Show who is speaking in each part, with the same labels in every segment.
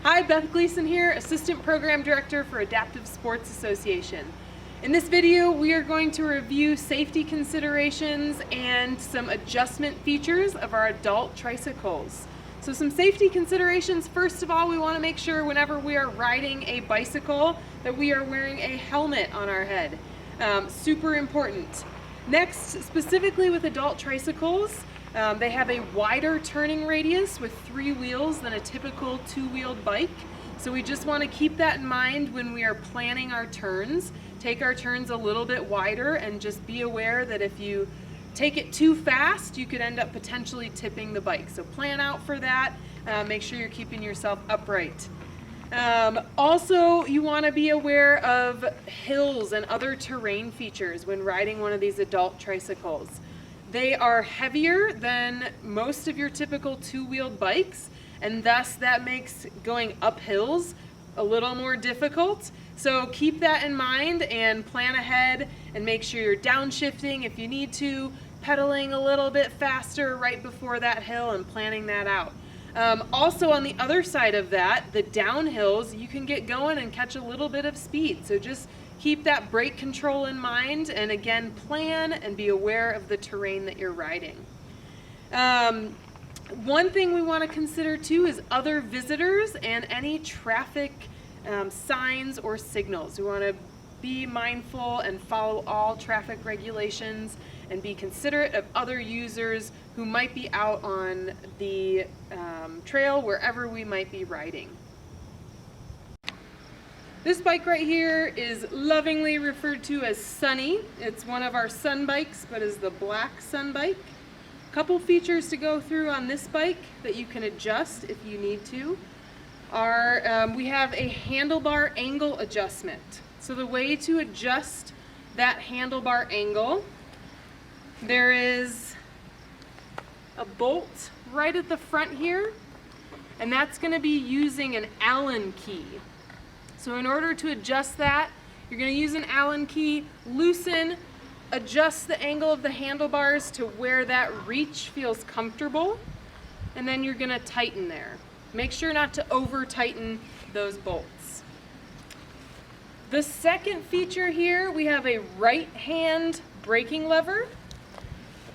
Speaker 1: Hi, Beth Gleason here, Assistant Program Director for Adaptive Sports Association. In this video, we are going to review safety considerations and some adjustment features of our adult tricycles. So some safety considerations, first of all, we want to make sure whenever we are riding a bicycle that we are wearing a helmet on our head. Super important. Next, specifically with adult tricycles, they have a wider turning radius with 3 wheels than a typical 2-wheeled bike. So we just want to keep that in mind when we are planning our turns. Take our turns a little bit wider and just be aware that if you take it too fast, you could end up potentially tipping the bike. So plan out for that. Make sure you're keeping yourself upright. Also, you want to be aware of hills and other terrain features when riding one of these adult tricycles. They are heavier than most of your typical 2-wheeled bikes, and thus that makes going up hills a little more difficult. So keep that in mind and plan ahead and make sure you're downshifting if you need to, pedaling a little bit faster right before that hill and planning that out. Also on the other side of that, the downhills, you can get going and catch a little bit of speed. So just keep that brake control in mind and again, plan and be aware of the terrain that you're riding. One thing we want to consider too is other visitors and any traffic signs or signals. We want to be mindful and follow all traffic regulations and be considerate of other users who might be out on the trail wherever we might be riding. This bike right here is lovingly referred to as Sunny. It's one of our Sun bikes, but is the black Sun bike. Couple features to go through on this bike that you can adjust if you need to are we have a handlebar angle adjustment. So the way to adjust that handlebar angle, there is a bolt right at the front here, and that's going to be using an Allen key. So in order to adjust that, you're going to use an Allen key, loosen, adjust the angle of the handlebars to where that reach feels comfortable, and then you're going to tighten there. Make sure not to over tighten those bolts. The second feature here, we have a right hand braking lever.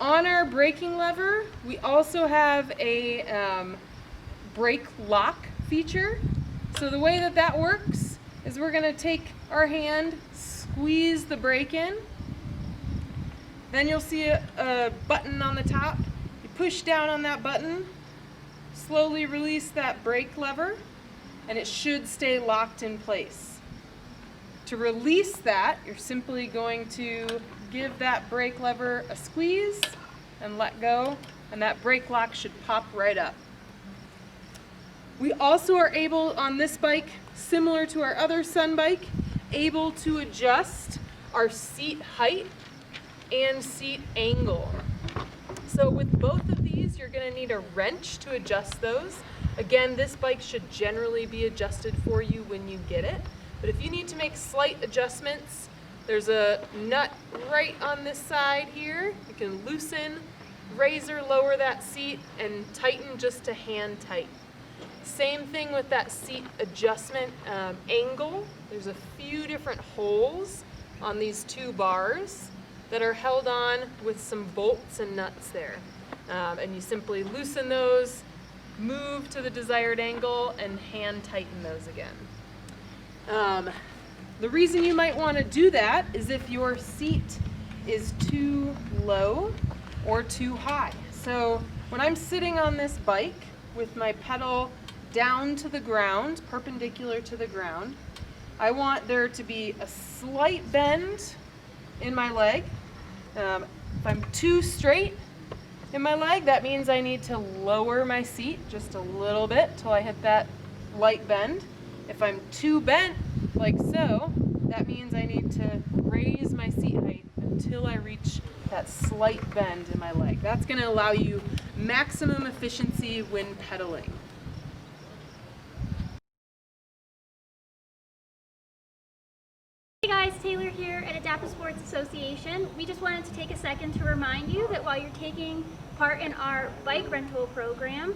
Speaker 1: On our braking lever, we also have a brake lock feature. So the way that that works is we're going to take our hand, squeeze the brake in, then you'll see a button on the top. You push down on that button, slowly release that brake lever, and it should stay locked in place. To release that, you're simply going to give that brake lever a squeeze and let go, and that brake lock should pop right up. We also are able, on this bike, similar to our other Sun bike, able to adjust our seat height and seat angle. So with both of these, you're going to need a wrench to adjust those. Again, this bike should generally be adjusted for you when you get it. But if you need to make slight adjustments, there's a nut right on this side here. You can loosen, raise or lower that seat, and tighten just to hand tight. Same thing with that seat adjustment angle. There's a few different holes on these 2 bars that are held on with some bolts and nuts there. And you simply loosen those, move to the desired angle, and hand tighten those again. The reason you might want to do that is if your seat is too low or too high. So when I'm sitting on this bike with my pedal down to the ground, perpendicular to the ground, I want there to be a slight bend in my leg. If I'm too straight in my leg, that means I need to lower my seat just a little bit till I hit that light bend. If I'm too bent, like so, that means I need to raise my seat height until I reach that slight bend in my leg. That's going to allow you maximum efficiency when pedaling.
Speaker 2: Hey guys, Taylor here at Adaptive Sports Association. We just wanted to take a second to remind you that while you're taking part in our bike rental program.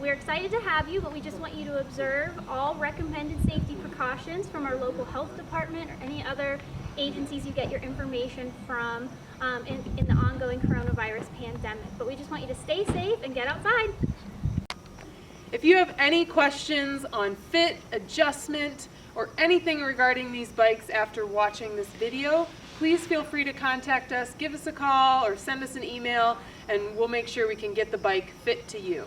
Speaker 2: We're excited to have you, but we just want you to observe all recommended safety precautions from our local health department or any other agencies you get your information from in the ongoing coronavirus pandemic. But we just want you to stay safe and get outside.
Speaker 1: If you have any questions on fit, adjustment, or anything regarding these bikes after watching this video, please feel free to contact us, give us a call, or send us an email, and we'll make sure we can get the bike fit to you.